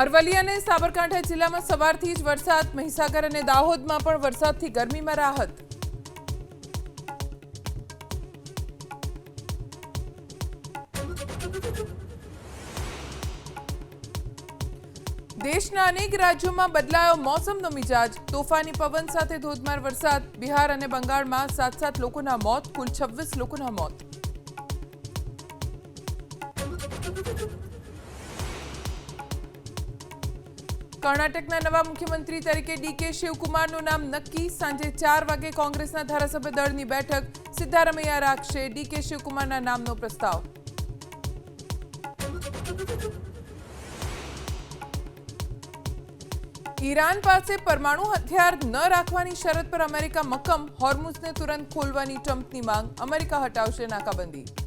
અરવલ્લી અને સાબરકાંઠા જિલ્લામાં સવારથી જ વરસાદ, મહીસાગર અને દાહોદમાં પણ વરસાદથી ગરમીમાં રાહત। દેશના અનેક રાજ્યોમાં બદલાયો મોસમનો મિજાજ, તોફાની પવન સાથે ધોધમાર વરસાદ। બિહાર અને બંગાળમાં 7 લોકોના મોત, કુલ 26 લોકોના મોત। કર્ણાટકના નવા મુખ્યમંત્રી તરીકે ડીકે શિવકુમારનું નામ નક્કી। સાંજે 4 વાગે કોંગ્રેસના ધારાસભ્ય દળની બેઠક, સિદ્ધારમૈયા રાખશે ડીકે શિવકુમારના નામનો પ્રસ્તાવ। ઈરાન પાસે પરમાણુ હથિયાર ન રાખવાની શરત પર અમેરિકા મક્કમ, હોર્મુઝને તુરંત ખોલવાની ટ્રમ્પની માંગ, અમેરિકા હટાવશે નાકાબંધી।